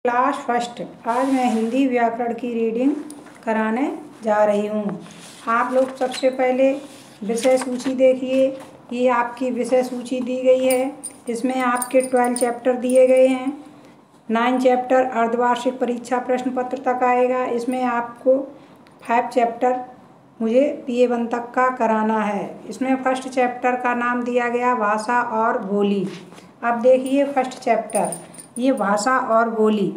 Class first. आज मैं हिंदी व्याकरण की रीडिंग कराने जा रही हूँ। आप लोग सबसे पहले विषय सूची देखिए। ये आपकी विषय सूची दी गई है। इसमें आपके 12 चैप्टर दिए गए हैं। 9 चैप्टर अर्धवार्षिक परीक्षा प्रश्न पत्र तक आएगा। इसमें आपको 5 चैप्टर मुझे PA1 तक का कराना है। इसमें फर्स्ट चैप्टर का नाम दिया गया भाषा और बोली। अब देखिए फर्स्ट चैप्टर, ये भाषा और बोली।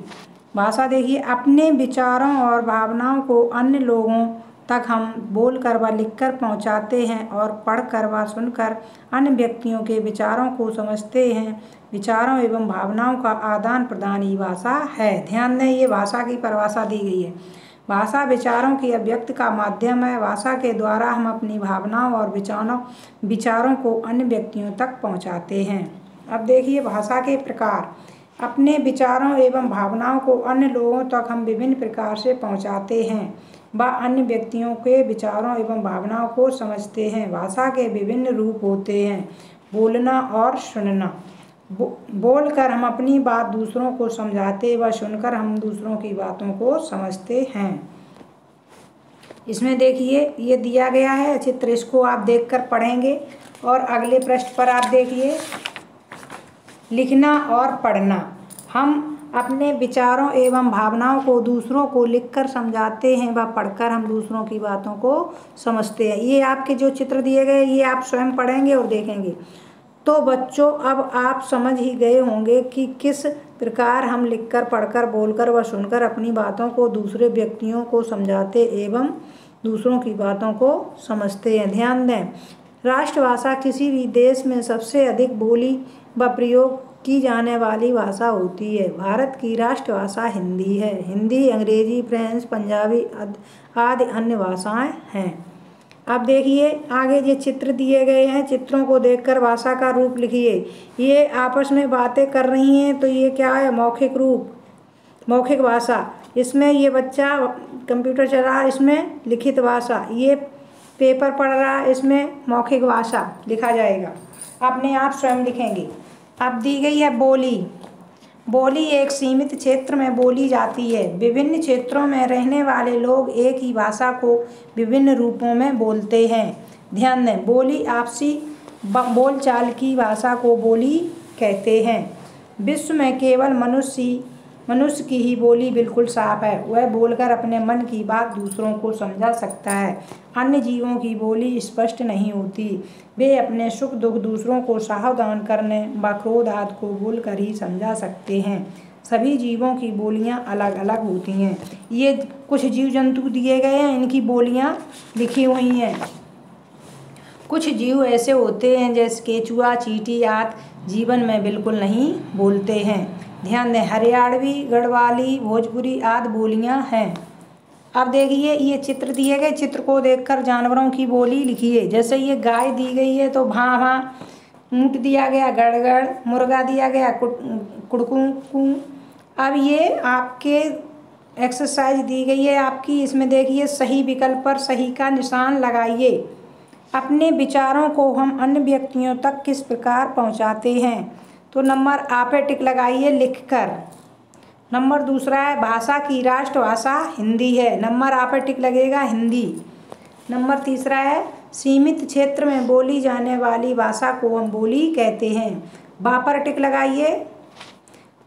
भाषा देखिए, अपने विचारों और भावनाओं को अन्य लोगों तक हम बोलकर व लिखकर पहुंचाते हैं और पढ़कर व सुनकर अन्य व्यक्तियों के विचारों को समझते हैं। विचारों एवं भावनाओं का आदान प्रदान ही भाषा है। ध्यान दें, ये भाषा की परिभाषा दी गई है। भाषा विचारों की अभिव्यक्ति का माध्यम है। भाषा के द्वारा हम अपनी भावनाओं और विचारों को अन्य व्यक्तियों तक पहुंचाते हैं। अब देखिए भाषा के प्रकार। अपने विचारों एवं भावनाओं को अन्य लोगों तक हम विभिन्न प्रकार से पहुंचाते हैं व अन्य व्यक्तियों के विचारों एवं भावनाओं को समझते हैं। भाषा के विभिन्न रूप होते हैं। बोलना और सुनना। बोलकर हम अपनी बात दूसरों को समझाते व सुनकर हम दूसरों की बातों को समझते हैं। इसमें देखिए ये दिया गया है चित्र, इसको आप देखकर पढ़ेंगे। और अगले पृष्ठ पर आप देखिए लिखना और पढ़ना। हम अपने विचारों एवं भावनाओं को दूसरों को लिखकर समझाते हैं व पढ़कर हम दूसरों की बातों को समझते हैं। ये आपके जो चित्र दिए गए ये आप स्वयं पढ़ेंगे और देखेंगे। तो बच्चों, अब आप समझ ही गए होंगे कि किस प्रकार हम लिखकर, पढ़कर, बोलकर व सुनकर अपनी बातों को दूसरे व्यक्तियों को समझाते एवं दूसरों की बातों को समझते हैं। ध्यान दें, राष्ट्रभाषा किसी भी देश में सबसे अधिक बोली व प्रयोग की जाने वाली भाषा होती है। भारत की राष्ट्रभाषा हिंदी है। हिंदी, अंग्रेजी, फ्रेंच, पंजाबी आदि अन्य भाषाएं हैं। अब देखिए आगे ये चित्र दिए गए हैं। चित्रों को देखकर भाषा का रूप लिखिए। ये आपस में बातें कर रही हैं तो ये क्या है? मौखिक रूप, मौखिक भाषा। इसमें ये बच्चा कंप्यूटर चला रहा है, इसमें लिखित भाषा। ये पेपर पढ़ रहा है, इसमें मौखिक भाषा लिखा जाएगा। अपने आप स्वयं लिखेंगे। अब दी गई है बोली। बोली एक सीमित क्षेत्र में बोली जाती है। विभिन्न क्षेत्रों में रहने वाले लोग एक ही भाषा को विभिन्न रूपों में बोलते हैं। ध्यान दें, बोली आपसी बोलचाल की भाषा को बोली कहते हैं। विश्व में केवल मनुष्य की ही बोली बिल्कुल साफ है। वह बोलकर अपने मन की बात दूसरों को समझा सकता है। अन्य जीवों की बोली स्पष्ट नहीं होती। वे अपने सुख दुख दूसरों को सावधान करने व क्रोध आदि को बोलकर ही समझा सकते हैं। सभी जीवों की बोलियां अलग अलग होती हैं। ये कुछ जीव जंतु दिए गए हैं, इनकी बोलियां लिखी हुई हैं। कुछ जीव ऐसे होते हैं जैसे केचुआ, चींटी आदि जीवन में बिल्कुल नहीं बोलते हैं। ध्यान दें, हरियाणवी, गढ़वाली, भोजपुरी आदि बोलियां हैं। अब देखिए ये चित्र दिए गए, चित्र को देखकर जानवरों की बोली लिखिए। जैसे ये गाय दी गई है तो भां भां, ऊँट दिया गया गड़गड़, मुर्गा दिया गया कुड़कू। अब ये आपके एक्सरसाइज दी गई है आपकी। इसमें देखिए सही विकल्प पर सही का निशान लगाइए। अपने विचारों को हम अन्य व्यक्तियों तक किस प्रकार पहुंचाते हैं? तो नंबर आप टिक लगाइए लिखकर। नंबर दूसरा है भाषा की राष्ट्रभाषा हिंदी है। नंबर आप टिक लगेगा हिंदी। नंबर तीसरा है सीमित क्षेत्र में बोली जाने वाली भाषा को हम बोली कहते हैं। बा पर टिक लगाइए।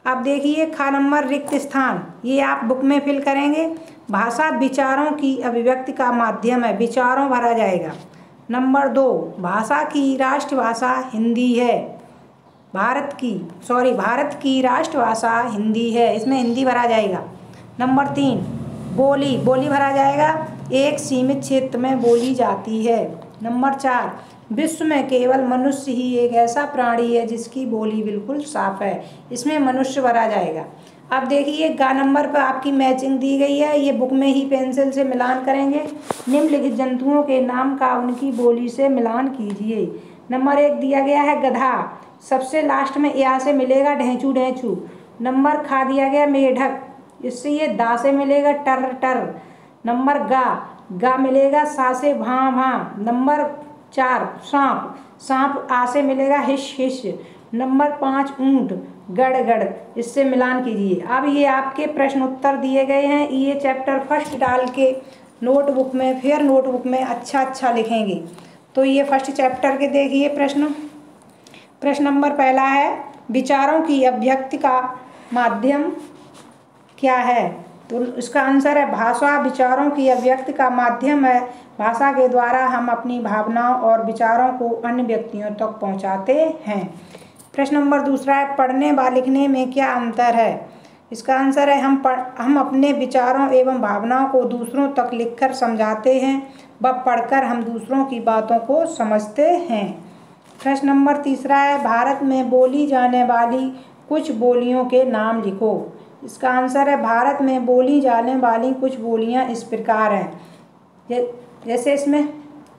अब देखिए खा नंबर रिक्त स्थान, ये आप बुक में फिल करेंगे। भाषा विचारों की अभिव्यक्ति का माध्यम है। विचारों भरा जाएगा। नंबर 2, भाषा की राष्ट्रभाषा हिंदी है। भारत की राष्ट्रभाषा हिंदी है। इसमें हिंदी भरा जाएगा। नंबर 3, बोली भरा जाएगा। एक सीमित क्षेत्र में बोली जाती है। नंबर 4, विश्व में केवल मनुष्य ही एक ऐसा प्राणी है जिसकी बोली बिल्कुल साफ है। इसमें मनुष्य भरा जाएगा। अब देखिए गा नंबर पर आपकी मैचिंग दी गई है। ये बुक में ही पेंसिल से मिलान करेंगे। निम्नलिखित जंतुओं के नाम का उनकी बोली से मिलान कीजिए। नंबर 1 दिया गया है गधा। सबसे लास्ट में या से मिलेगा ढेंचू। नंबर खा दिया गया मेढक, इससे ये दा से मिलेगा टर। नंबर गा मिलेगा सा से भां। नंबर 4 सांप आ से मिलेगा हिश। नंबर 5 ऊँट, गड़गड़, इससे मिलान कीजिए। अब ये आपके प्रश्न उत्तर दिए गए हैं। ये चैप्टर फर्स्ट डाल के नोटबुक में, फिर नोटबुक में अच्छा लिखेंगे। तो ये फर्स्ट चैप्टर के देखिए प्रश्न नंबर पहला है, विचारों की अभिव्यक्ति का माध्यम क्या है? तो इसका आंसर है भाषा विचारों की अभिव्यक्ति का माध्यम है। भाषा के द्वारा हम अपनी भावनाओं और विचारों को अन्य व्यक्तियों तक पहुंचाते हैं। प्रश्न नंबर दूसरा है, पढ़ने व लिखने में क्या अंतर है? इसका आंसर है हम अपने विचारों एवं भावनाओं को दूसरों तक लिखकर समझाते हैं व पढ़कर हम दूसरों की बातों को समझते हैं। प्रश्न नंबर तीसरा है, भारत में बोली जाने वाली कुछ बोलियों के नाम लिखो। इसका आंसर है भारत में बोली जाने वाली कुछ बोलियां इस प्रकार हैं, जैसे इसमें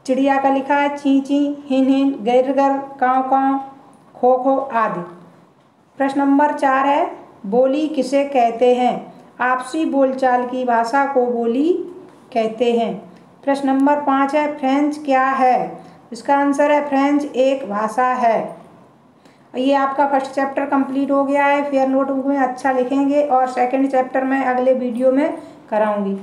चिड़िया का लिखा है ची ची, हिन हिन, गर गर, काँव काँव, खो खो आदि। प्रश्न नंबर 4 है, बोली किसे कहते हैं? आपसी बोलचाल की भाषा को बोली कहते हैं। प्रश्न नंबर 5 है, फ्रेंच क्या है? इसका आंसर है फ्रेंच एक भाषा है। ये आपका फर्स्ट चैप्टर कंप्लीट हो गया है। फिर नोटबुक में अच्छा लिखेंगे और सेकंड चैप्टर में अगले वीडियो में कराऊंगी।